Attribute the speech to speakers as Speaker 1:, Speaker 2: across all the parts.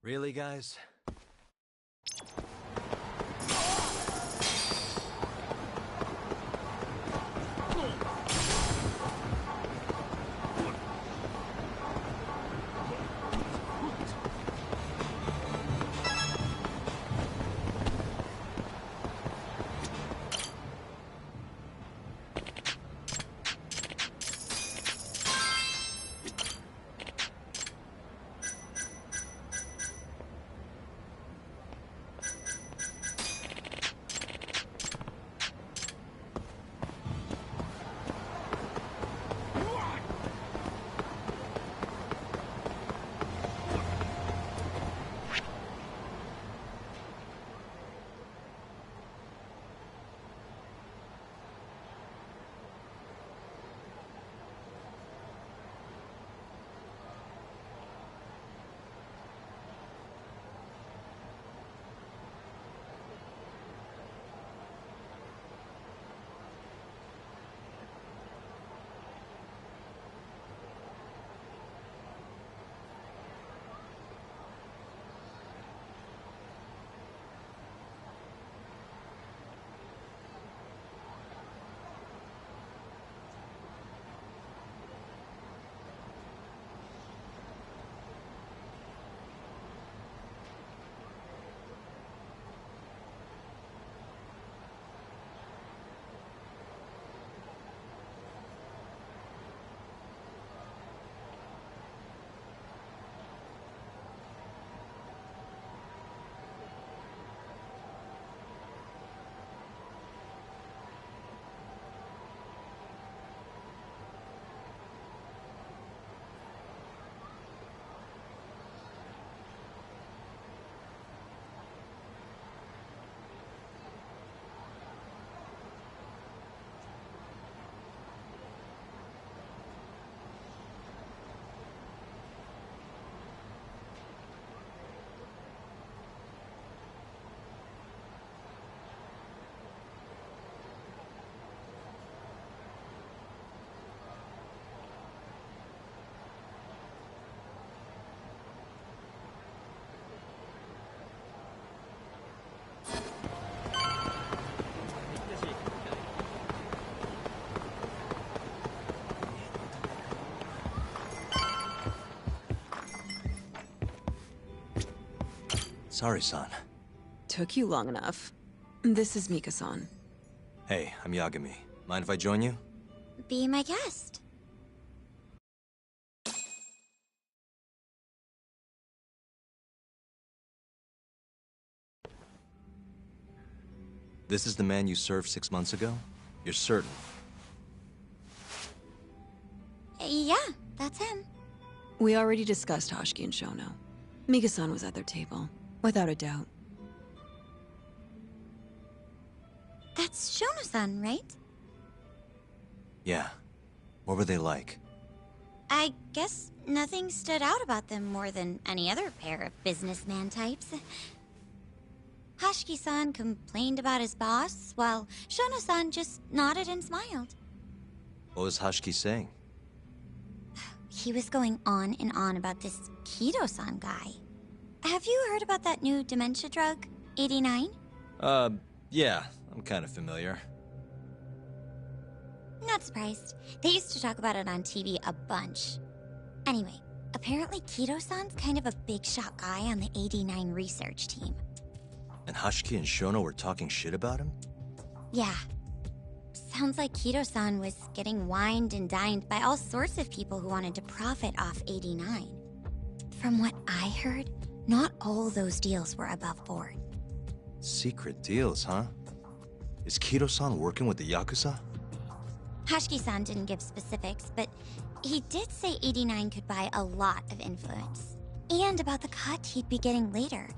Speaker 1: Really, guys? Sorry, son.
Speaker 2: Took you long enough. This is Mika-san.
Speaker 1: Hey, I'm Yagami. Mind if I join you?
Speaker 3: Be my guest.
Speaker 1: This is the man you served 6 months ago? You're certain?
Speaker 3: Yeah, that's him.
Speaker 2: We already discussed Hashiki and Shono. Mika-san was at their table, without a doubt.
Speaker 3: That's Shono-san, right?
Speaker 1: Yeah. What were they like?
Speaker 3: I guess nothing stood out about them more than any other pair of businessman types. Hashiki-san complained about his boss, while Shono-san just nodded and smiled.
Speaker 1: What was Hashiki saying?
Speaker 3: He was going on and on about this Kido-san guy. Have you heard about that new dementia drug, 89?
Speaker 1: Yeah, I'm kind of familiar.
Speaker 3: Not surprised. They used to talk about it on TV a bunch. Anyway, apparently Kido-san's kind of a big shot guy on the 89 research team.
Speaker 1: And Hashiki and Shono were talking shit about him?
Speaker 3: Yeah. Sounds like Kido-san was getting wined and dined by all sorts of people who wanted to profit off 89. From what I heard, not all those deals were above board.
Speaker 1: Secret deals, huh? Is Kido-san working with the Yakuza?
Speaker 3: Hashiki-san didn't give specifics, but he did say 89 could buy a lot of influence. And about the cut he'd be getting later.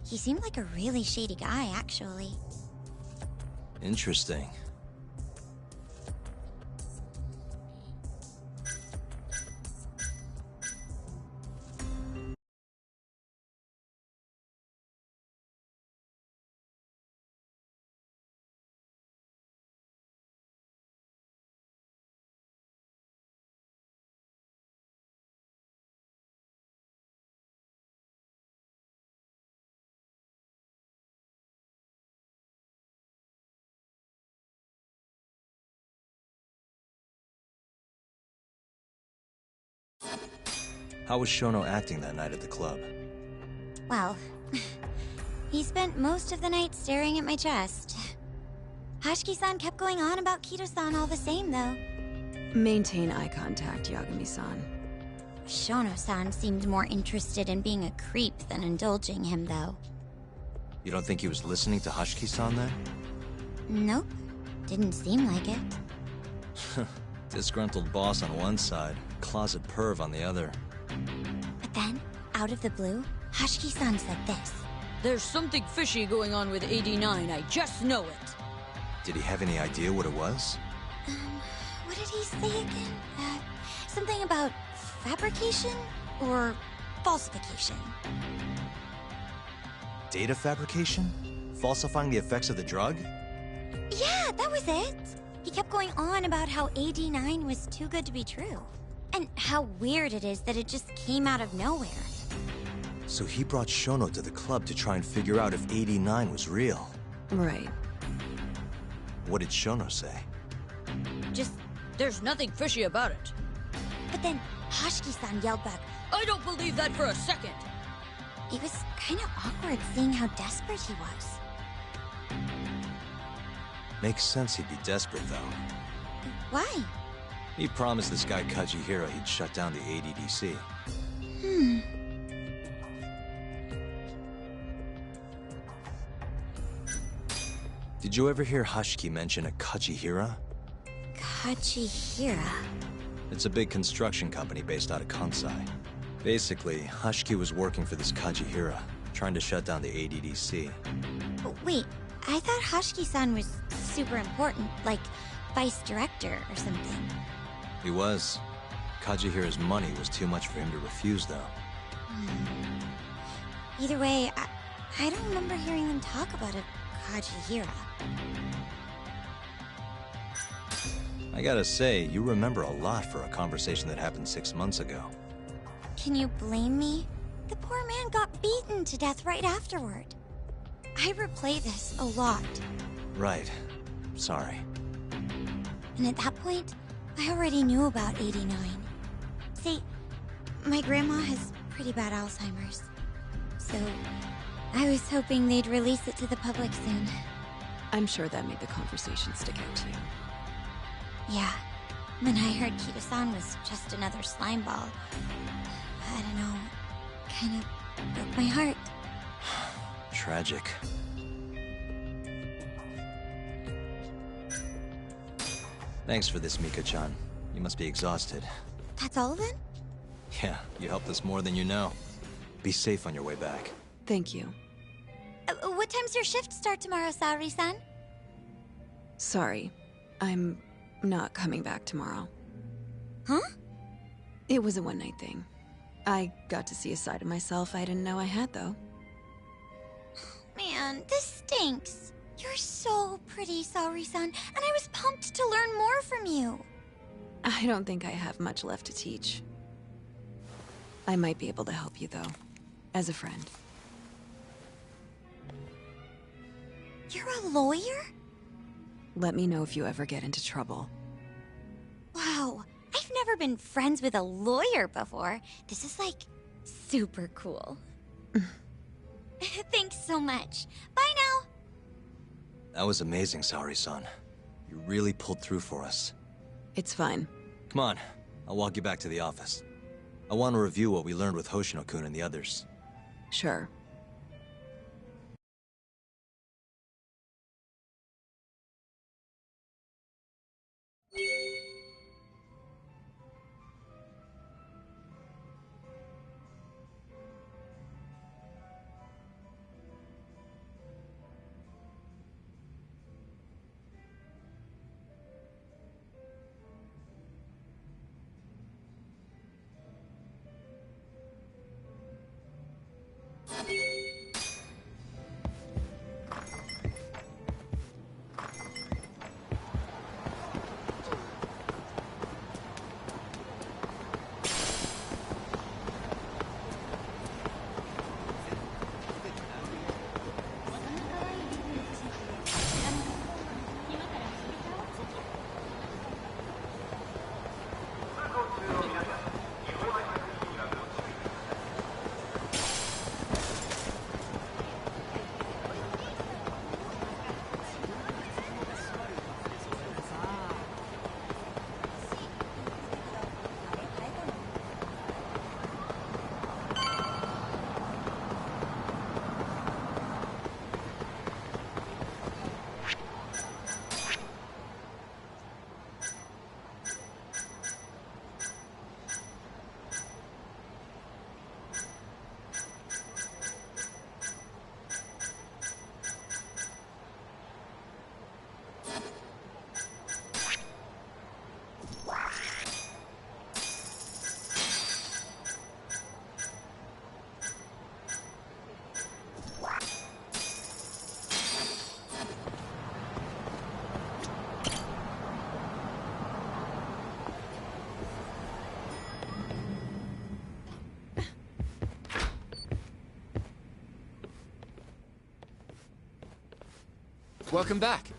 Speaker 3: He seemed like a really shady guy, actually.
Speaker 1: Interesting. How was Shono acting that night at the club?
Speaker 3: Well, he spent most of the night staring at my chest. Hashiki-san kept going on about Kito-san all the same, though.
Speaker 2: Maintain eye contact, Yagami-san.
Speaker 3: Shono-san seemed more interested in being a creep than indulging him, though.
Speaker 1: You don't think he was listening to Hashiki-san then?
Speaker 3: Nope. Didn't seem like it.
Speaker 1: Disgruntled boss on one side, closet perv on the other.
Speaker 3: But then, out of the blue, Hashiki-san said this.
Speaker 4: There's something fishy going on with 89, I just know it.
Speaker 1: Did he have any idea what it was?
Speaker 3: What did he say again? Something about fabrication or falsification?
Speaker 1: Data fabrication? Falsifying the effects of the drug?
Speaker 3: Yeah, that was it. He kept going on about how 89 was too good to be true. And how weird it is that it just came out of nowhere.
Speaker 1: So he brought Shono to the club to try and figure out if 89 was real.
Speaker 2: Right.
Speaker 1: What did Shono say?
Speaker 4: Just, there's nothing fishy about it.
Speaker 3: But then Hashiki-san yelled back,
Speaker 4: I don't believe that for a second.
Speaker 3: it was kind of awkward seeing how desperate he was.
Speaker 1: Makes sense he'd be desperate, though.
Speaker 3: Why?
Speaker 1: He promised this guy Kajihira he'd shut down the ADDC. Did you ever hear Hashiki mention a Kajihira?
Speaker 3: Kajihira.
Speaker 1: It's a big construction company based out of Kansai. Basically, Hashiki was working for this Kajihira, trying to shut down the ADDC.
Speaker 3: Wait, I thought Hashiki-san was super important, like vice director or something.
Speaker 1: He was. Kajihira's money was too much for him to refuse, though.
Speaker 3: Either way, I don't remember hearing them talk about a Kajihira.
Speaker 1: I gotta say, you remember a lot for a conversation that happened 6 months ago.
Speaker 3: Can you blame me? The poor man got beaten to death right afterward. I replay this a lot.
Speaker 1: Right. Sorry.
Speaker 3: And at that point, I already knew about 89. See, my grandma has pretty bad Alzheimer's. So, I was hoping they'd release it to the public soon.
Speaker 2: I'm sure that made the conversation stick out to you.
Speaker 3: Yeah. When I heard Kito-san was just another slime ball, I don't know, kind of broke my heart.
Speaker 1: Tragic. Thanks for this, Mika-chan. You must be exhausted.
Speaker 3: That's all then?
Speaker 1: Yeah, you helped us more than you know. Be safe on your way back.
Speaker 2: Thank you.
Speaker 3: What time's your shift start tomorrow, Saori-san?
Speaker 2: Sorry. I'm not coming back tomorrow.
Speaker 3: Huh?
Speaker 2: It was a one-night thing. I got to see a side of myself I didn't know I had, though.
Speaker 3: Man, this stinks. You're so pretty, Saori-san, and I was pumped to learn more from you.
Speaker 2: I don't think I have much left to teach. I might be able to help you, though. As a friend.
Speaker 3: You're a lawyer?
Speaker 2: Let me know if you ever get into trouble.
Speaker 3: Wow, I've never been friends with a lawyer before. This is like super cool. Thanks so much. Bye now.
Speaker 1: That was amazing, Saori-san. You really pulled through for us.
Speaker 2: It's fine.
Speaker 1: Come on, I'll walk you back to the office. I want to review what we learned with Hoshino-kun and the others.
Speaker 2: Sure.
Speaker 5: Welcome back.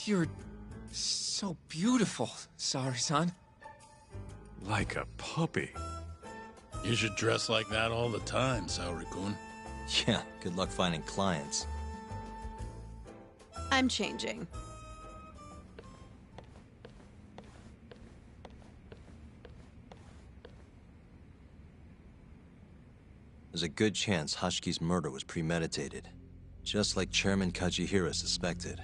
Speaker 5: You're so beautiful, Saori-san.
Speaker 6: Like a puppy.
Speaker 7: You should dress like that all the time, Saori-kun.
Speaker 1: Yeah, good luck finding clients.
Speaker 2: I'm changing.
Speaker 1: There's a good chance Hashki's murder was premeditated, just like Chairman Kajihira suspected.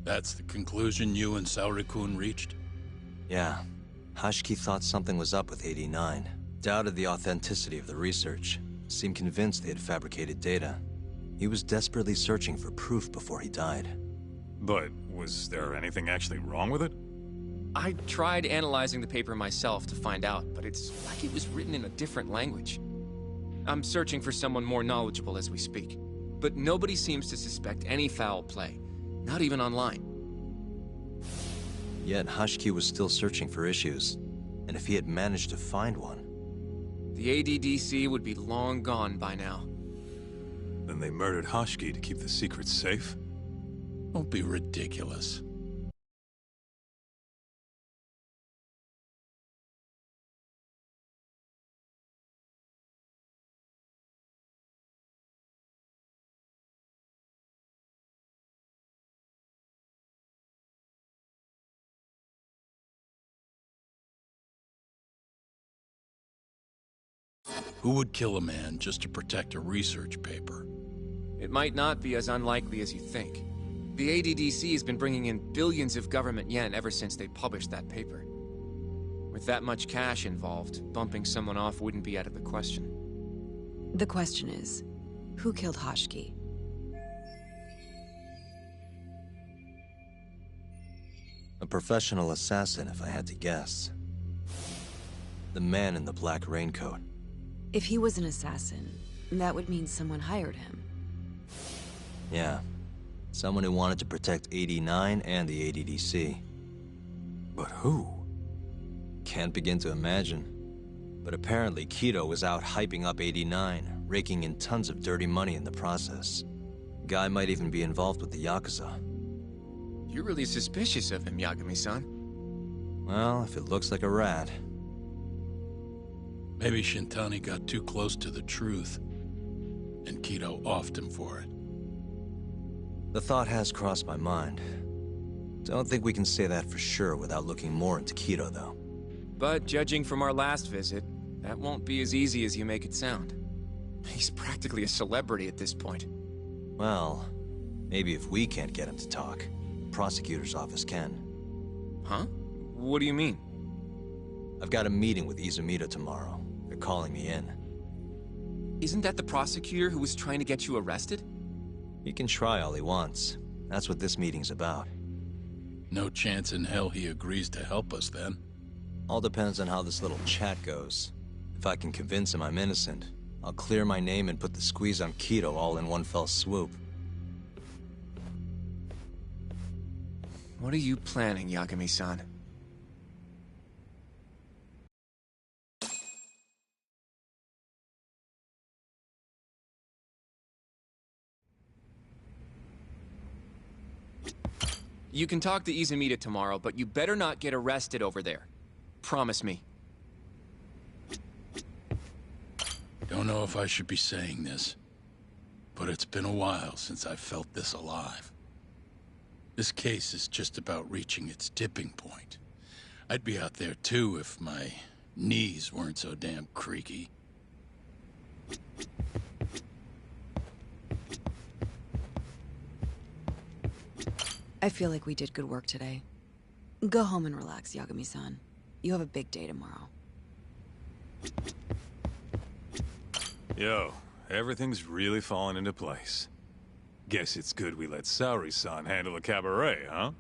Speaker 7: That's the conclusion you and Saori-kun reached?
Speaker 1: Yeah. Hashki thought something was up with 89, doubted the authenticity of the research, seemed convinced they had fabricated data. He was desperately searching for proof before he died.
Speaker 6: But was there anything actually wrong with it?
Speaker 5: I tried analyzing the paper myself to find out, but it's like it was written in a different language. I'm searching for someone more knowledgeable as we speak, but nobody seems to suspect any foul play, not even online.
Speaker 1: Yet Hashki was still searching for issues, and if he had managed to find one...
Speaker 5: The ADDC would be long gone by now.
Speaker 6: Then they murdered Hashki to keep the secret safe?
Speaker 7: Don't be ridiculous. Who would kill a man just to protect a research paper?
Speaker 5: It might not be as unlikely as you think. The ADDC has been bringing in billions of government yen ever since they published that paper. With that much cash involved, bumping someone off wouldn't be out of the question.
Speaker 2: The question is, who killed Hashki?
Speaker 1: A professional assassin, if I had to guess. The man in the black raincoat.
Speaker 2: If he was an assassin, that would mean someone hired him.
Speaker 1: Yeah. Someone who wanted to protect 89 and the ADDC.
Speaker 6: But who?
Speaker 1: Can't begin to imagine. But apparently Kido was out hyping up 89, raking in tons of dirty money in the process. Guy might even be involved with the Yakuza.
Speaker 5: You're really suspicious of him, Yagami-san.
Speaker 1: Well, if it looks like a rat.
Speaker 7: Maybe Shintani got too close to the truth, and Kido offed him for it.
Speaker 1: The thought has crossed my mind. Don't think we can say that for sure without looking more into Kido, though.
Speaker 5: But judging from our last visit, that won't be as easy as you make it sound. He's practically a celebrity at this point.
Speaker 1: Well, maybe if we can't get him to talk, the prosecutor's office can.
Speaker 5: Huh? What do you mean?
Speaker 1: I've got a meeting with Izumida tomorrow. They're calling me in.
Speaker 5: Isn't that the prosecutor who was trying to get you arrested?
Speaker 1: He can try all he wants. That's what this meeting's about.
Speaker 7: No chance in hell he agrees to help us then.
Speaker 1: All depends on how this little chat goes. If I can convince him I'm innocent, I'll clear my name and put the squeeze on Kido all in one fell swoop.
Speaker 5: What are you planning, Yagami-san? You can talk to Izumida tomorrow, but you better not get arrested over there. Promise me.
Speaker 7: Don't know if I should be saying this, but it's been a while since I felt this alive. This case is just about reaching its tipping point. I'd be out there too if my knees weren't so damn creaky.
Speaker 2: I feel like we did good work today. Go home and relax, Yagami-san. You have a big day tomorrow.
Speaker 6: Yo, everything's really falling into place. Guess it's good we let Saori-san handle the cabaret, huh?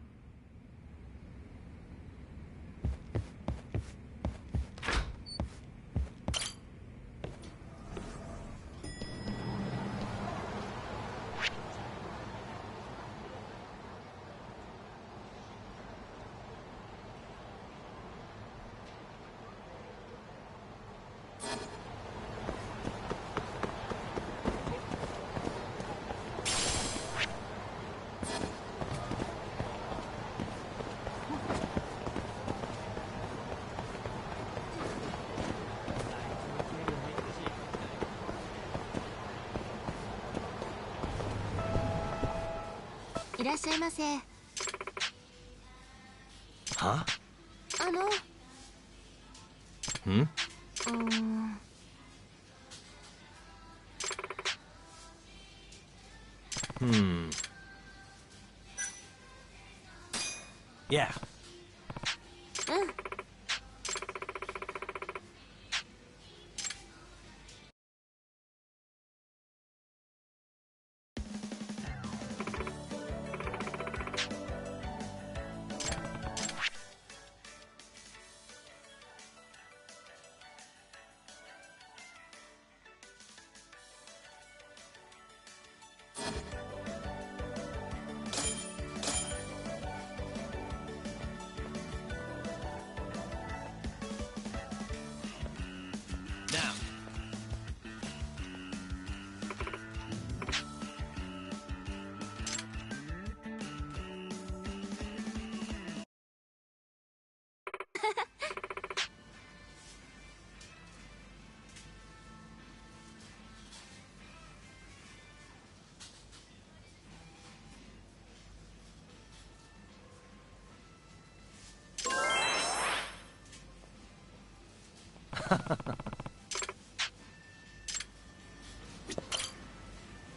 Speaker 8: らっしゃいませ。
Speaker 1: Huh?
Speaker 8: う
Speaker 1: Hmm?
Speaker 8: ーん
Speaker 1: Hmm. Yeah.
Speaker 8: うん。
Speaker 1: Now.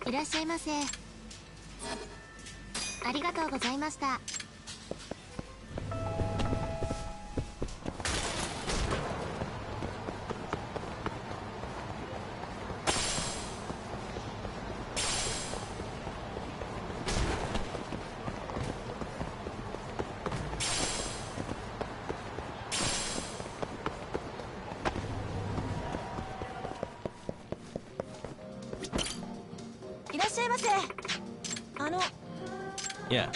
Speaker 8: いらっしゃいませ。ありがとうございました。
Speaker 2: いらっしゃいませ。
Speaker 1: Yeah.
Speaker 2: は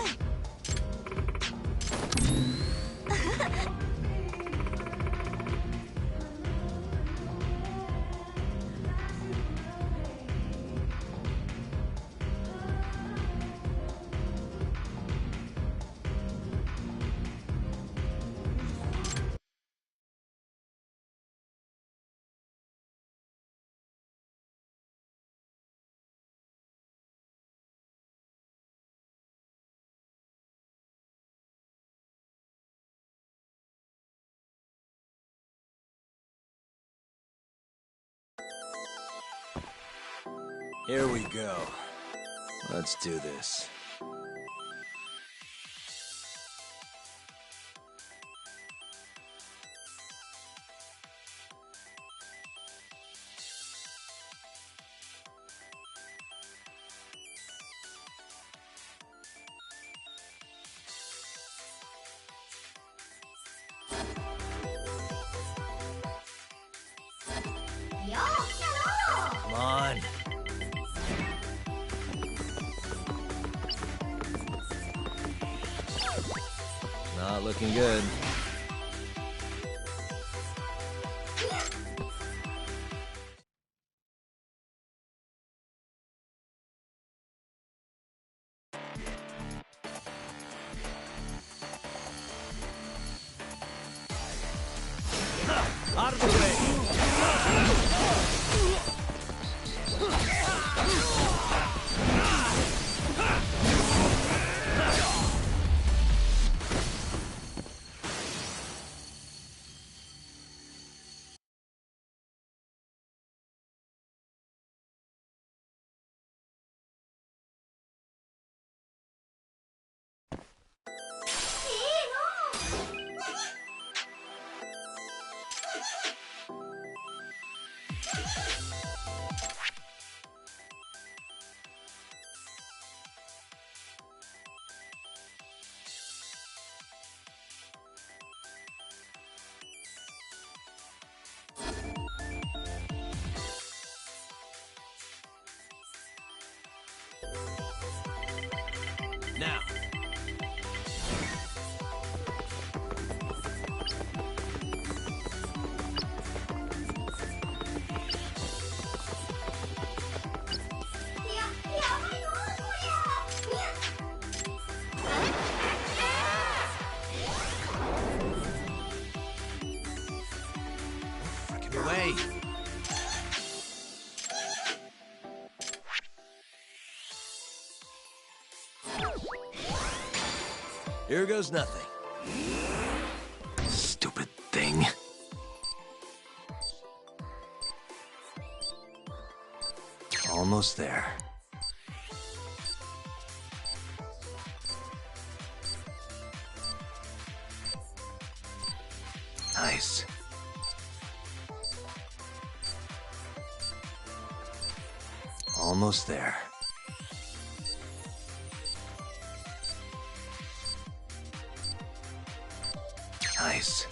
Speaker 2: い。
Speaker 1: Here we go. Let's do this. Come on. Not looking good. Out of the way. Now. Freaking away. Here goes nothing. Stupid thing. Almost there. Nice. Almost there. Nice.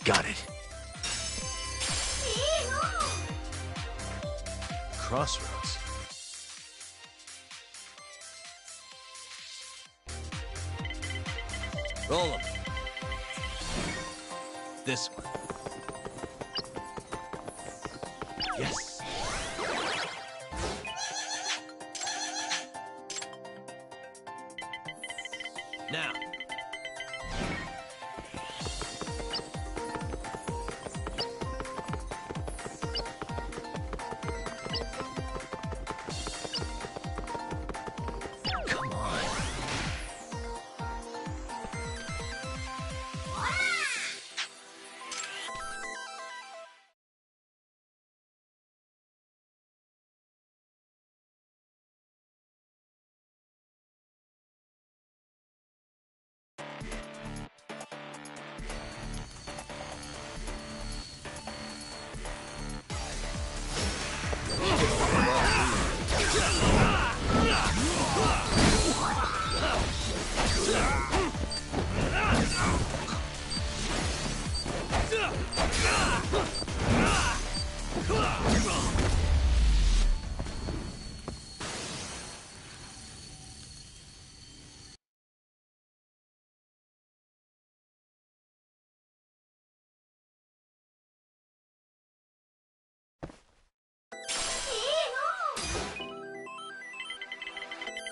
Speaker 1: Got it. Crossroads. Roll 'em. This one. Yes. Now. Come on.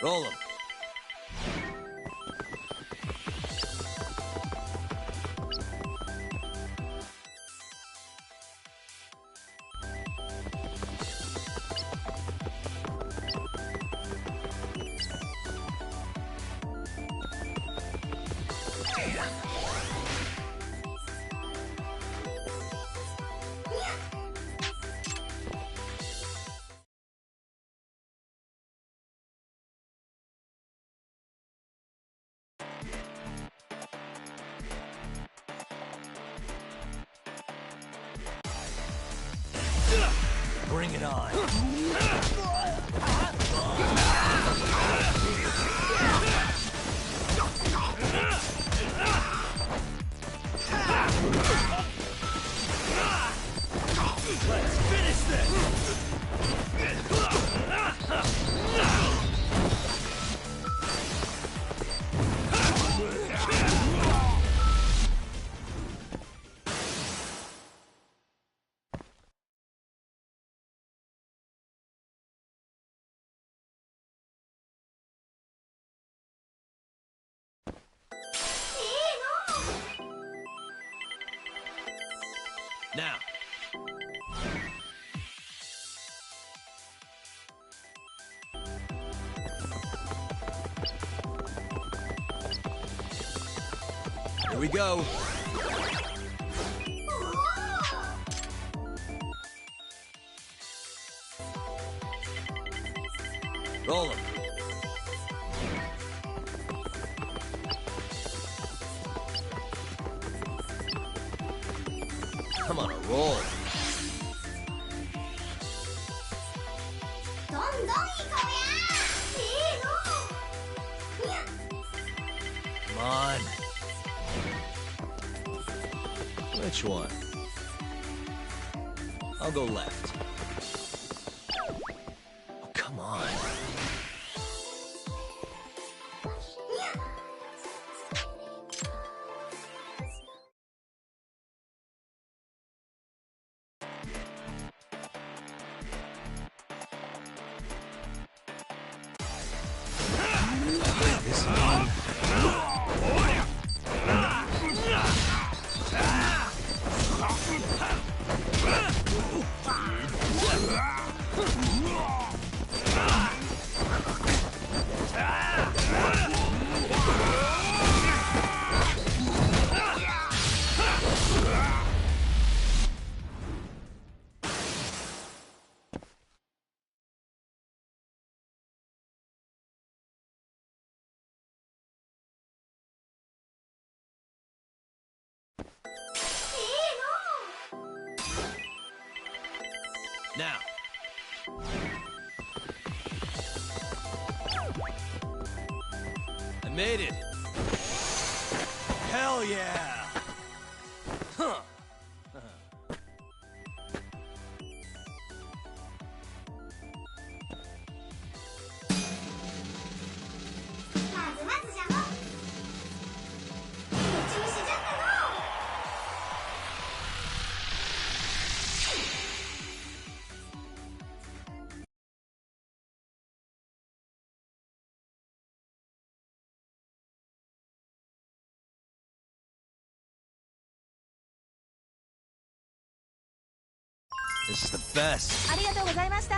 Speaker 1: Roll 'em. Bring it on. Let's finish this! Now. Here we go. Roll 'em. I'm on a roll. Come on. Which one? I'll go left. Oh, come on. This one. Now. I made it. Hell yeah! Huh. This is the best.
Speaker 9: ありがとうございました。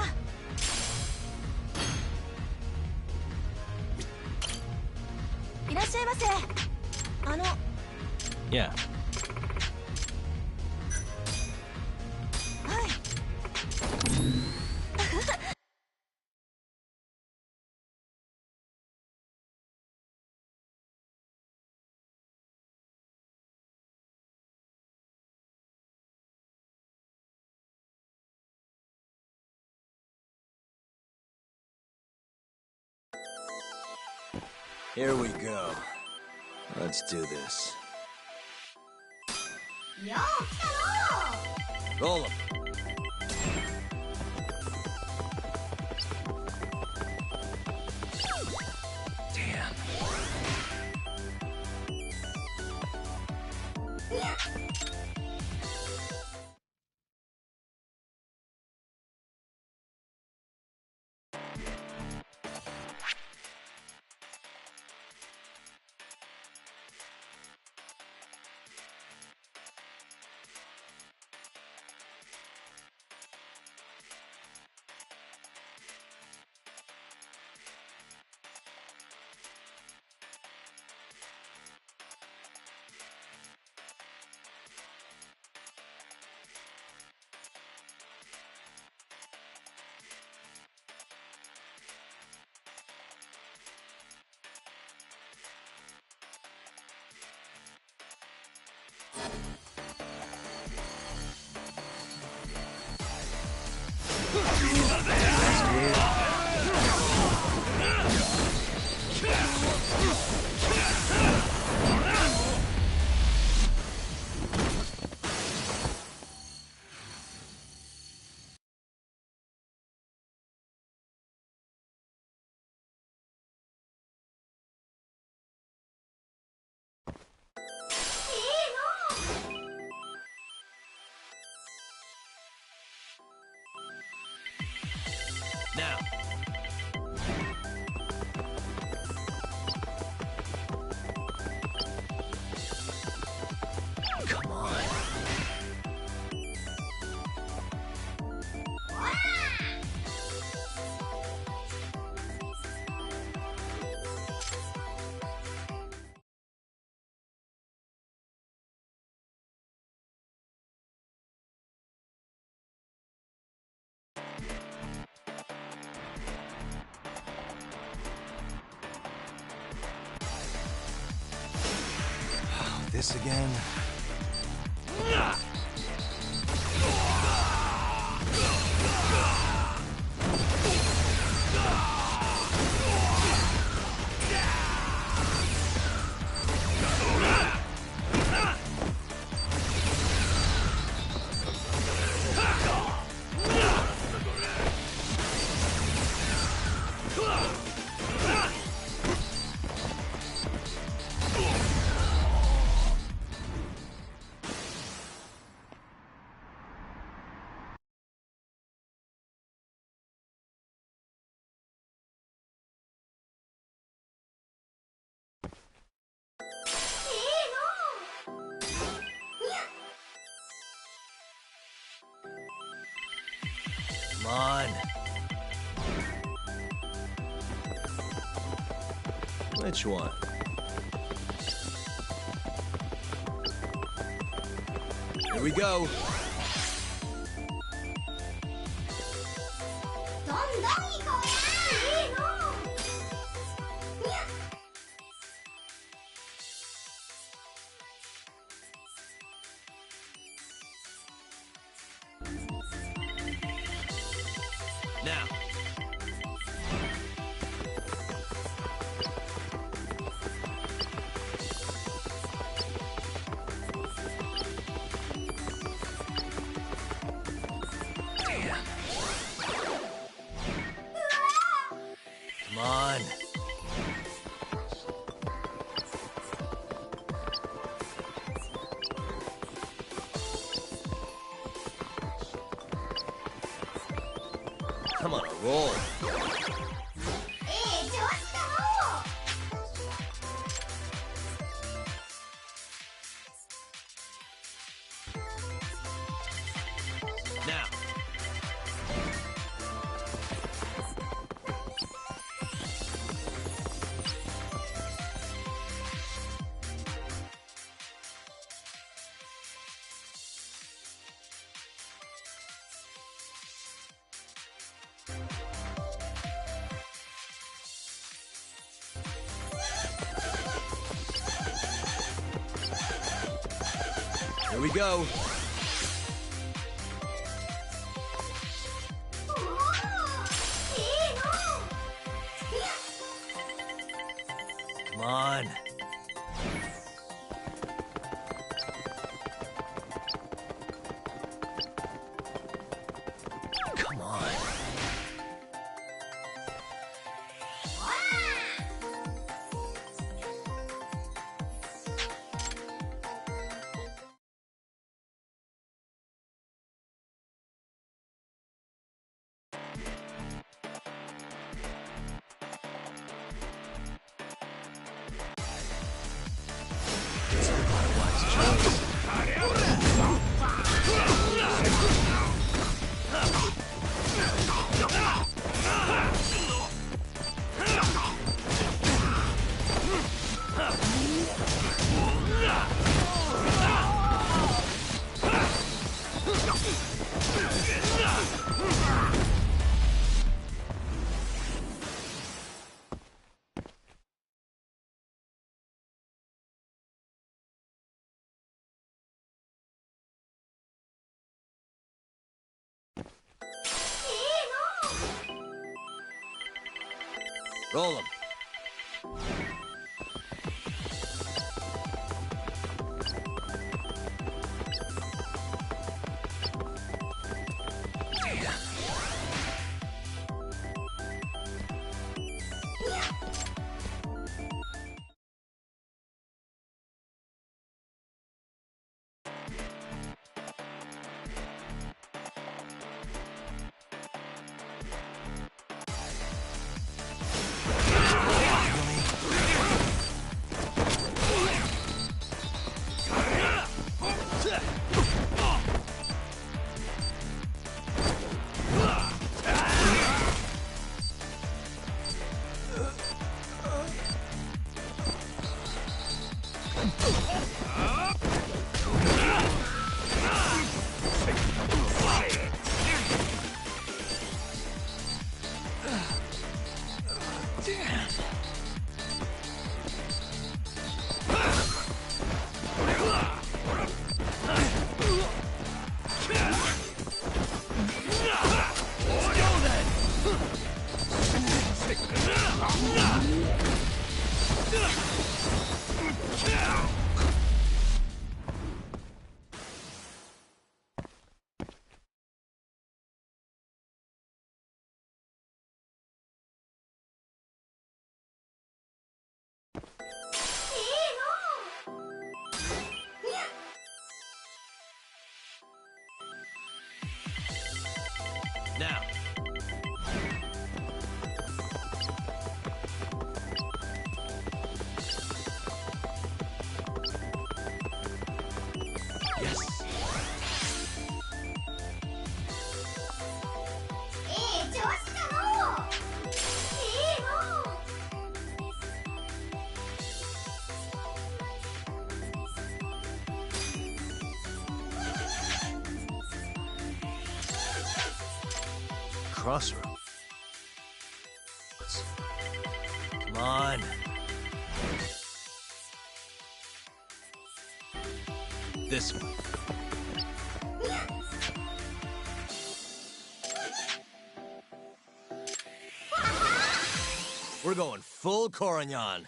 Speaker 9: いらっしゃいませ。
Speaker 1: Yeah.
Speaker 9: はい。
Speaker 1: Here we go. Let's do this.
Speaker 8: よう来たの
Speaker 1: Roll 'em. Damn. Now. Come on. This again? Come on. Which one? Here we go.
Speaker 8: どんどん行こうやいいの
Speaker 1: Come Now. Damn. Come on. Come on, a roll. Now. Here we go. Come on. Come on. Roll him. Now. Yes. Crossroads. Come on. This one. We're going full Corignon.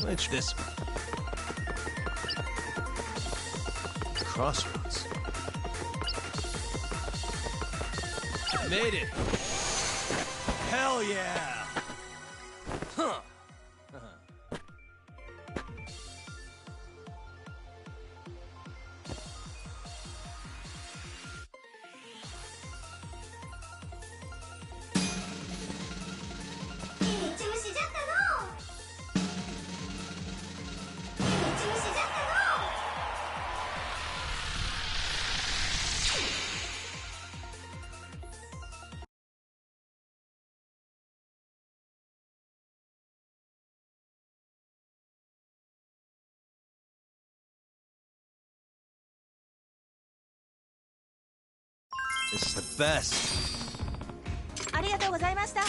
Speaker 1: Which this crossroads. Made it. Hell yeah. Huh. This is the best.
Speaker 9: ありがとうございました。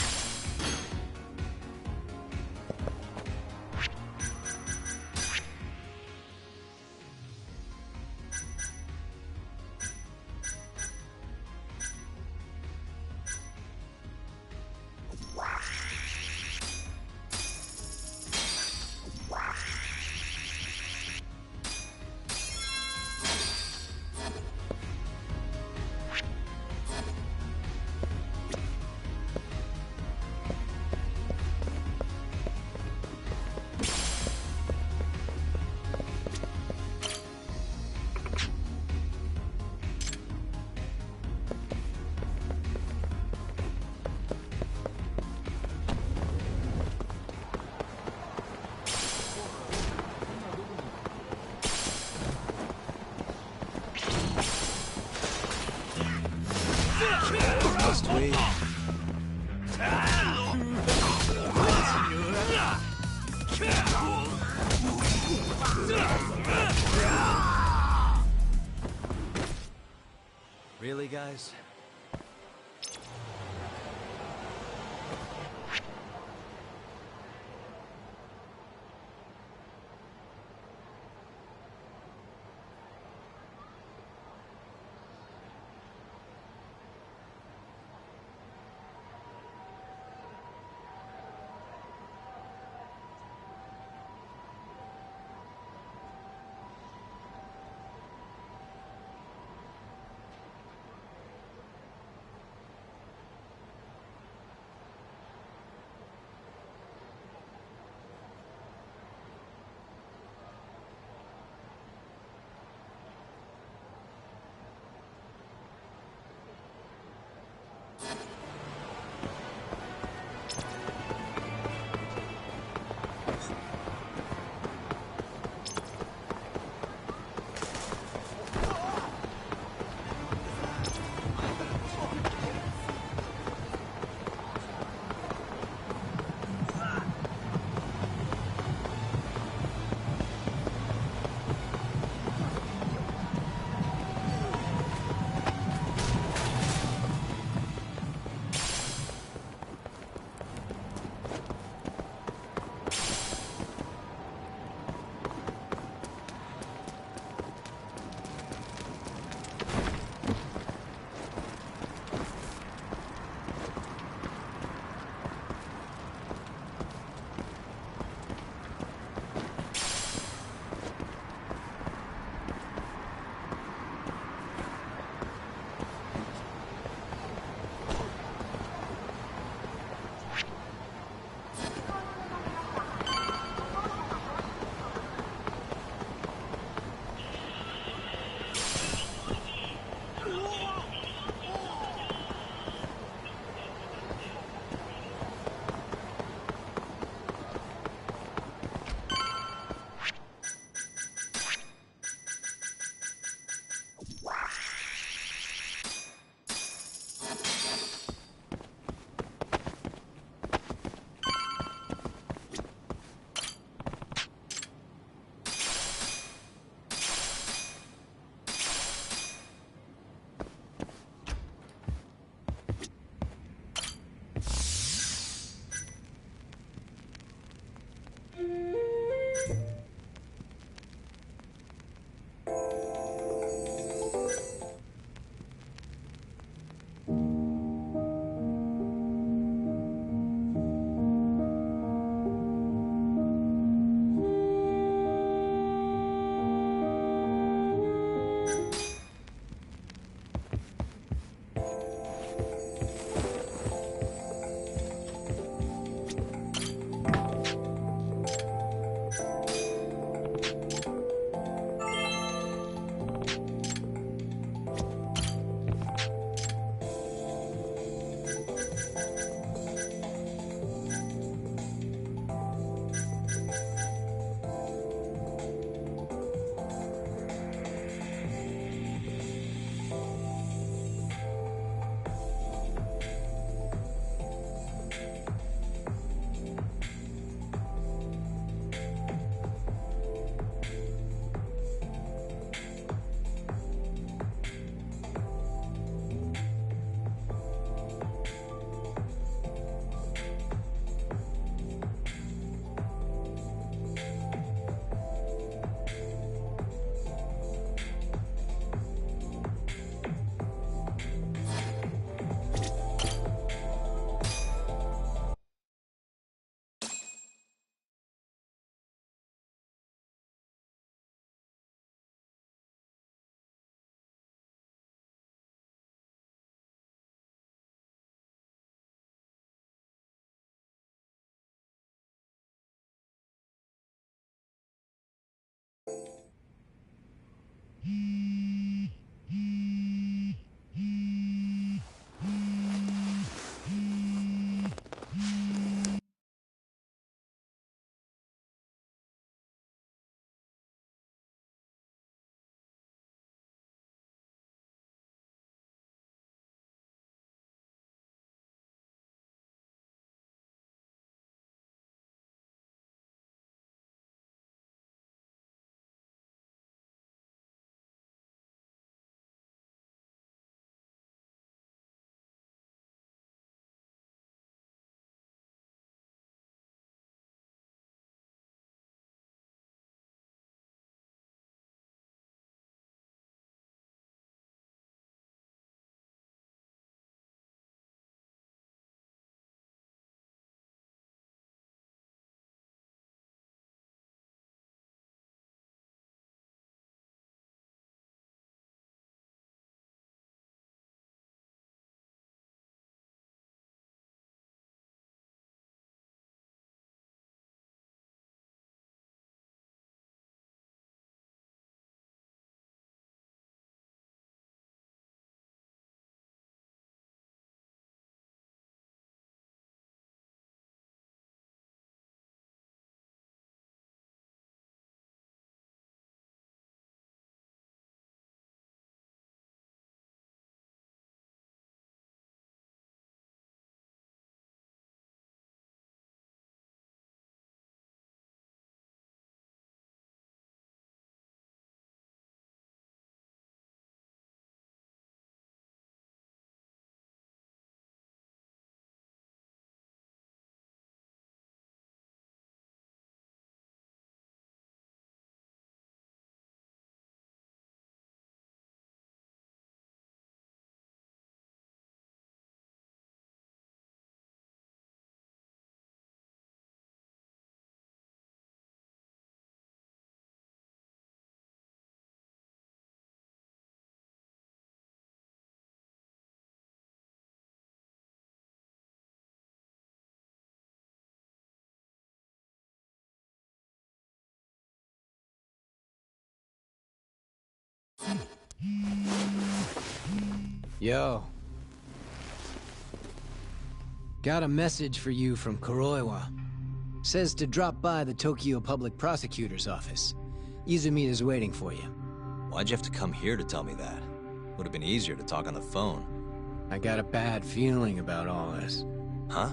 Speaker 1: Must we? Really, guys?
Speaker 10: Yo. Got a message for you from Kuroiwa. Says to drop by the Tokyo Public Prosecutor's office. Izumina's waiting for you.
Speaker 1: Why'd you have to come here to tell me that? Would have been easier to talk on the phone.
Speaker 10: I got a bad feeling about all this.
Speaker 1: Huh?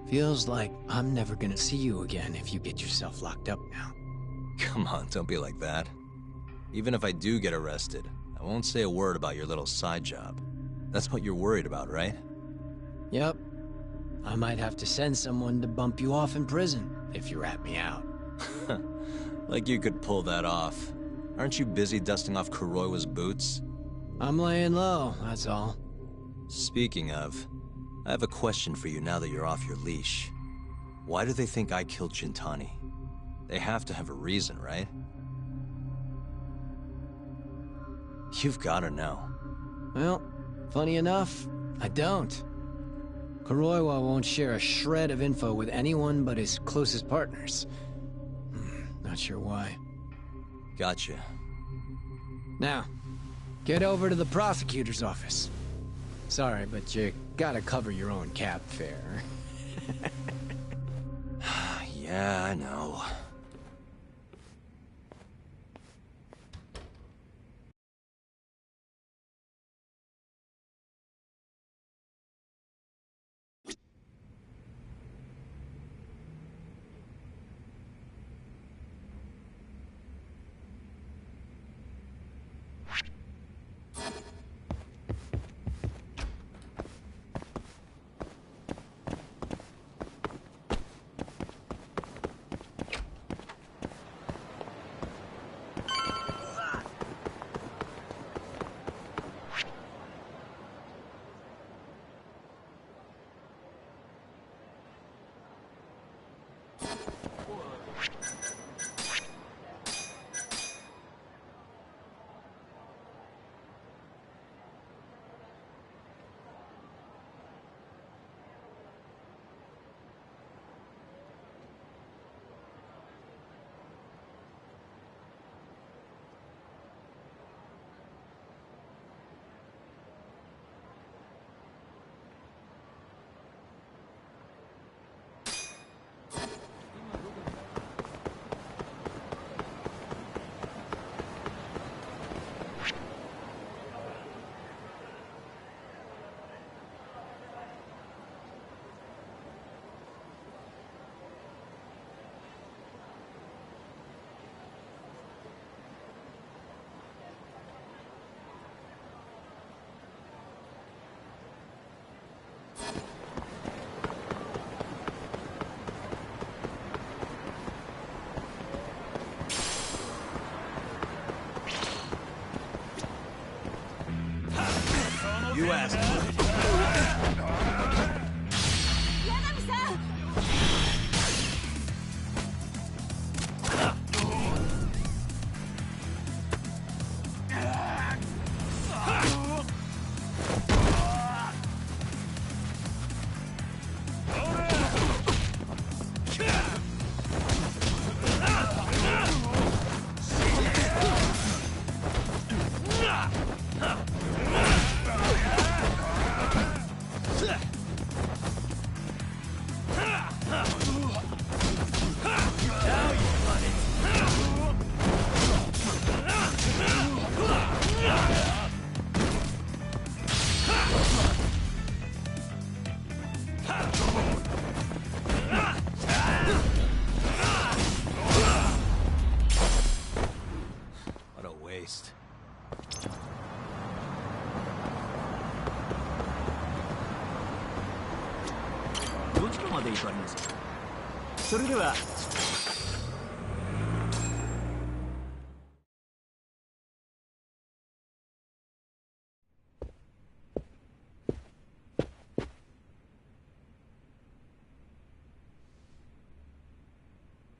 Speaker 10: Feels like I'm never gonna see you again if you get yourself locked up now.
Speaker 1: Come on, don't be like that. Even if I do get arrested, I won't say a word about your little side job. That's what you're worried about, right?
Speaker 10: Yep. I might have to send someone to bump you off in prison if you rat me out.
Speaker 1: Like you could pull that off. Aren't you busy dusting off Kuroiwa's boots?
Speaker 10: I'm laying low, that's all.
Speaker 1: Speaking of, I have a question for you now that you're off your leash. Why do they think I killed Shintani? They have to have a reason, right? You've gotta know.
Speaker 10: Well, funny enough, I don't. Kuroiwa won't share a shred of info with anyone but his closest partners. Not sure why.
Speaker 1: Gotcha.
Speaker 10: Now, get over to the prosecutor's office. Sorry, but you gotta cover your own cab fare.
Speaker 1: Yeah, I know.
Speaker 11: 5時間までとあります。それでは。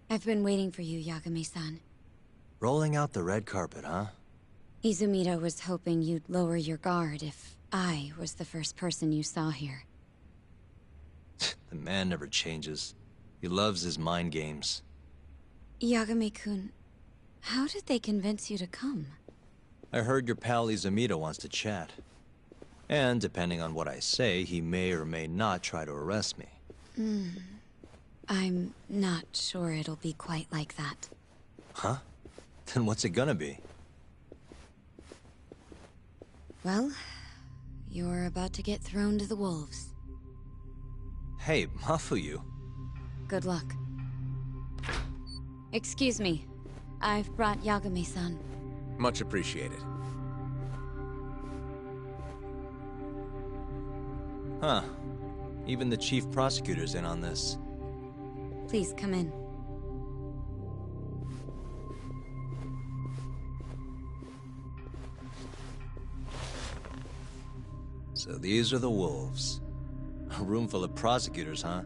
Speaker 2: I've been waiting for you, Yagami-san.
Speaker 1: Rolling out the red carpet, huh?
Speaker 2: Izumida was hoping you'd lower your guard if I was the first person you saw here.
Speaker 1: The man never changes. He loves his mind games.
Speaker 2: Yagami-kun, how did they convince you to come?
Speaker 1: I heard your pal Izumida wants to chat. And depending on what I say, he may or may not try to arrest me.
Speaker 2: I'm not sure it'll be quite like that.
Speaker 1: Huh? Then what's it gonna be?
Speaker 2: Well, you're about to get thrown to the wolves.
Speaker 1: Hey, Mafuyu.
Speaker 2: Good luck. Excuse me. I've brought Yagami-san.
Speaker 12: Much appreciated.
Speaker 1: Huh. Even the chief prosecutor's in on this.
Speaker 2: Please come in.
Speaker 1: So these are the wolves. A room full of prosecutors, huh?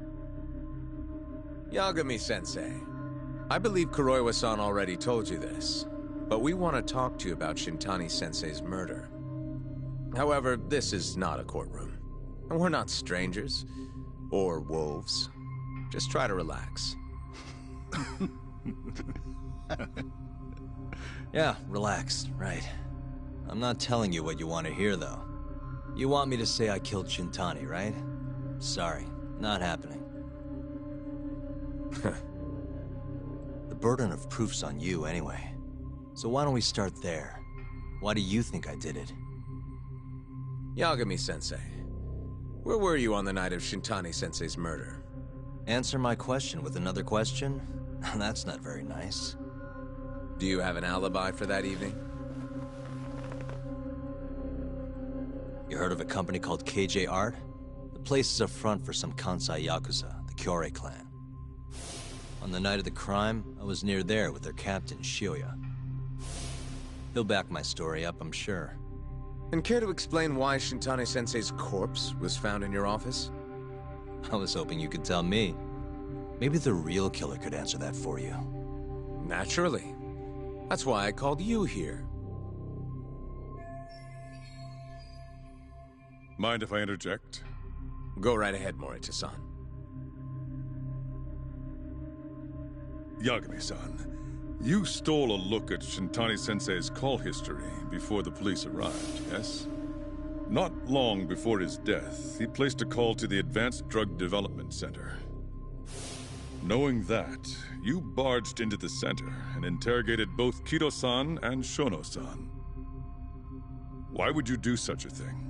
Speaker 12: Yagami-sensei, I believe Kuroiwa-san already told you this, but we want to talk to you about Shintani-sensei's murder. However, this is not a courtroom, and we're not strangers, or wolves. Just try to relax.
Speaker 1: Yeah, relax, right. I'm not telling you what you want to hear, though. You want me to say I killed Shintani, right? Sorry, not happening. The burden of proof's on you anyway. So why don't we start there? Why do you think I did it?
Speaker 12: Yagami-sensei, where were you on the night of Shintani-sensei's murder?
Speaker 1: Answer my question with another question? That's not very nice.
Speaker 12: Do you have an alibi for that evening?
Speaker 1: You heard of a company called KJ Art? The place is a front for some Kansai Yakuza, the Kyorei clan. On the night of the crime, I was near there with their captain, Shioya. He'll back my story up, I'm sure.
Speaker 12: And care to explain why Shintani-sensei's corpse was found in your office?
Speaker 1: I was hoping you could tell me. Maybe the real killer could answer that for you.
Speaker 12: Naturally. That's why I called you here.
Speaker 6: Mind if I interject?
Speaker 12: Go right ahead, Morita-san.
Speaker 6: Yagami-san, you stole a look at Shintani-sensei's call history before the police arrived, yes? Not long before his death, he placed a call to the Advanced Drug Development Center. Knowing that, you barged into the center and interrogated both Kido-san and Shono-san. Why would you do such a thing?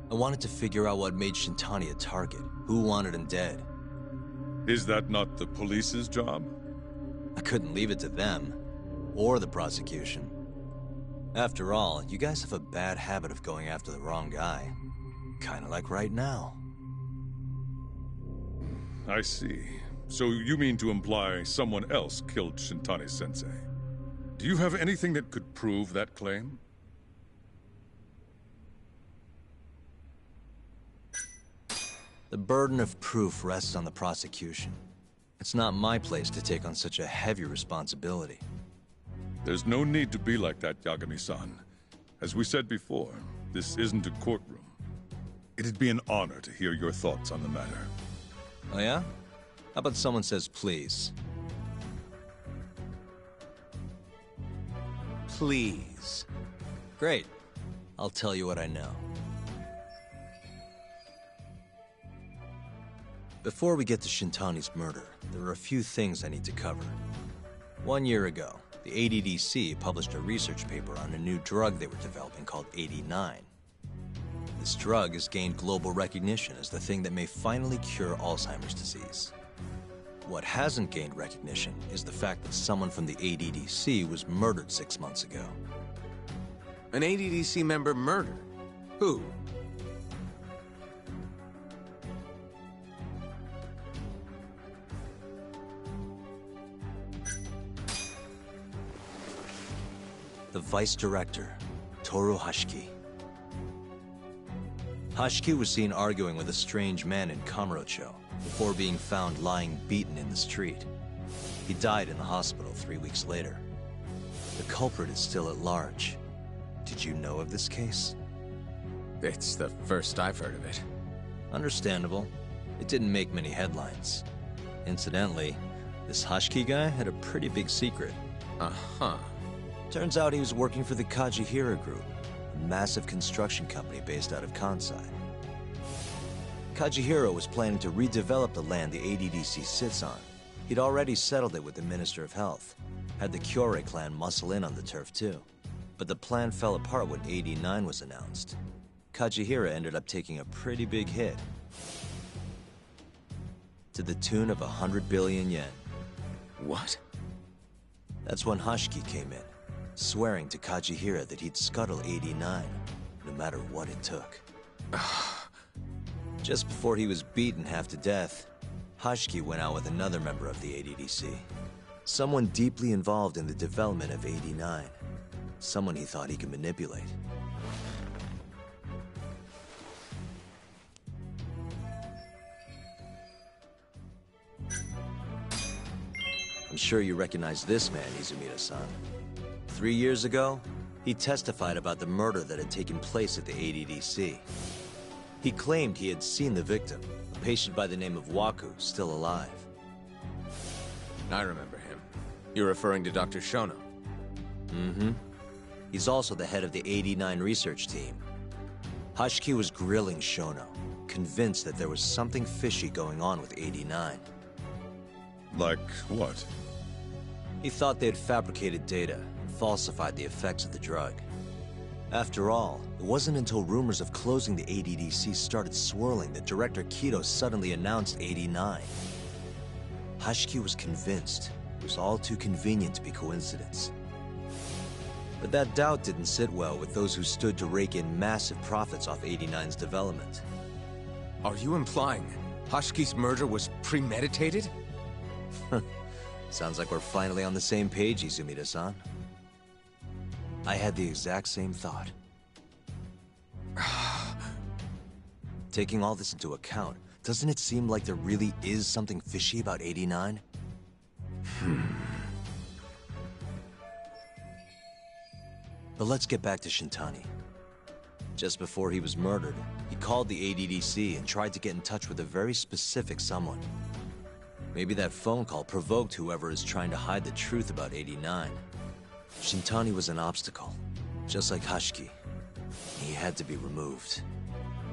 Speaker 1: I wanted to figure out what made Shintani a target. Who wanted him dead?
Speaker 6: Is that not the police's job?
Speaker 1: I couldn't leave it to them. Or the prosecution. After all, you guys have a bad habit of going after the wrong guy. Kinda like right now.
Speaker 6: I see. So you mean to imply someone else killed Shintani-sensei? Do you have anything that could prove that claim?
Speaker 1: The burden of proof rests on the prosecution. It's not my place to take on such a heavy responsibility.
Speaker 6: There's no need to be like that, Yagami-san. As we said before, this isn't a courtroom. It'd be an honor to hear your thoughts on the matter.
Speaker 1: Oh yeah? How about someone says please?
Speaker 12: Please.
Speaker 1: Great. I'll tell you what I know. Before we get to Shintani's murder, there are a few things I need to cover. 1 year ago, the ADDC published a research paper on a new drug they were developing called 89. This drug has gained global recognition as the thing that may finally cure Alzheimer's disease. What hasn't gained recognition is the fact that someone from the ADDC was murdered 6 months ago.
Speaker 12: An ADDC member murdered? Who?
Speaker 1: the vice director, Toru Hashiki. Hashiki was seen arguing with a strange man in Kamurocho before being found lying beaten in the street. He died in the hospital 3 weeks later. The culprit is still at large. Did you know of this case?
Speaker 12: It's the first I've heard of it.
Speaker 1: Understandable. It didn't make many headlines. Incidentally, this Hashiki guy had a pretty big secret.
Speaker 12: Uh-huh.
Speaker 1: Turns out he was working for the Kajihira Group, a massive construction company based out of Kansai. Kajihira was planning to redevelop the land the ADDC sits on. He'd already settled it with the Minister of Health, had the Kyorei clan muscle in on the turf too. But the plan fell apart when 89 was announced. Kajihira ended up taking a pretty big hit, to the tune of 100 billion yen.
Speaker 12: What?
Speaker 1: That's when Hashiki came in, swearing to Kajihira that he'd scuttle 89, no matter what it took. Just before he was beaten half to death, Hashiki went out with another member of the ADDC. Someone deeply involved in the development of 89. Someone he thought he could manipulate. I'm sure you recognize this man, Izumida-san. 3 years ago, he testified about the murder that had taken place at the ADDC. He claimed he had seen the victim, a patient by the name of Waku, still alive.
Speaker 12: I remember him. You're referring to Dr. Shono?
Speaker 1: Mm-hmm. He's also the head of the 89 research team. Hashiki was grilling Shono, convinced that there was something fishy going on with 89.
Speaker 6: Like what?
Speaker 1: He thought they had fabricated data and falsified the effects of the drug. After all, it wasn't until rumors of closing the ADDC started swirling that Director Kido suddenly announced 89. Hashiki was convinced it was all too convenient to be coincidence. But that doubt didn't sit well with those who stood to rake in massive profits off 89's development.
Speaker 12: Are you implying Hashiki's murder was premeditated?
Speaker 1: Sounds like we're finally on the same page, Izumida-san. I had the exact same thought. Taking all this into account, doesn't it seem like there really is something fishy about 89? But let's get back to Shintani. Just before he was murdered, he called the ADDC and tried to get in touch with a very specific someone. Maybe that phone call provoked whoever is trying to hide the truth about 89. Shintani was an obstacle, just like Hashiki. He had to be removed.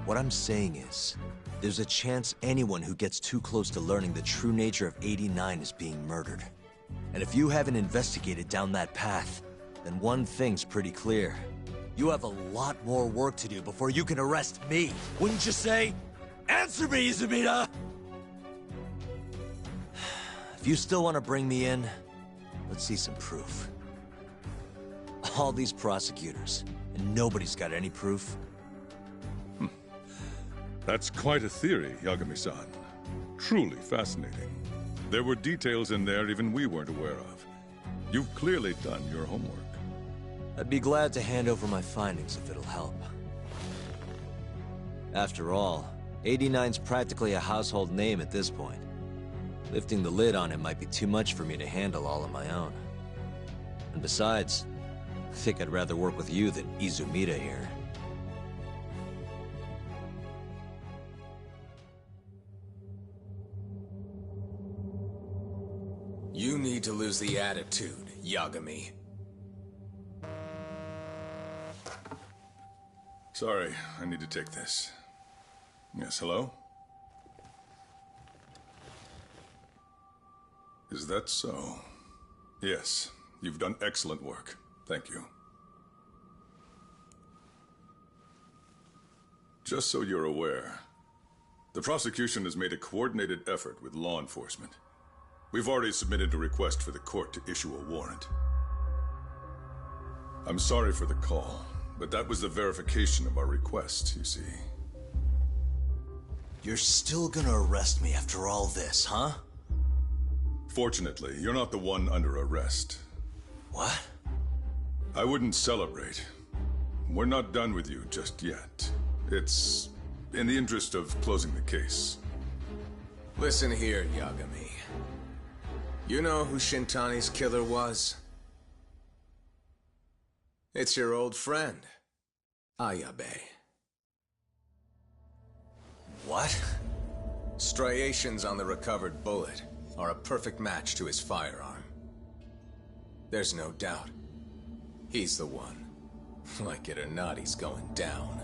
Speaker 1: What I'm saying is, there's a chance anyone who gets too close to learning the true nature of 89 is being murdered. And if you haven't investigated down that path, then one thing's pretty clear. You have a lot more work to do before you can arrest me. Wouldn't you say? Answer me, Izumida! If you still want to bring me in, let's see some proof. All these prosecutors, and nobody's got any proof.
Speaker 6: That's quite a theory, Yagami-san. Truly fascinating. There were details in there even we weren't aware of. You've clearly done your homework.
Speaker 1: I'd be glad to hand over my findings if it'll help. After all, 89's practically a household name at this point. Lifting the lid on it might be too much for me to handle all on my own. And besides, I think I'd rather work with you than Izumida here.
Speaker 12: You need to lose the attitude, Yagami.
Speaker 6: Sorry, I need to take this. Yes, hello? Is that so? Yes, you've done excellent work. Thank you. Just so you're aware, the prosecution has made a coordinated effort with law enforcement. We've already submitted a request for the court to issue a warrant. I'm sorry for the call, but that was the verification of our request, you see.
Speaker 1: You're still gonna arrest me after all this, huh?
Speaker 6: Fortunately, you're not the one under arrest.
Speaker 1: What?
Speaker 6: I wouldn't celebrate. We're not done with you just yet. It's in the interest of closing the case.
Speaker 12: Listen here, Yagami. You know who Shintani's killer was? It's your old friend, Ayabe.
Speaker 1: What?
Speaker 12: Striations on the recovered bullet are a perfect match to his firearm. There's no doubt. He's the one. Like it or not, he's going down.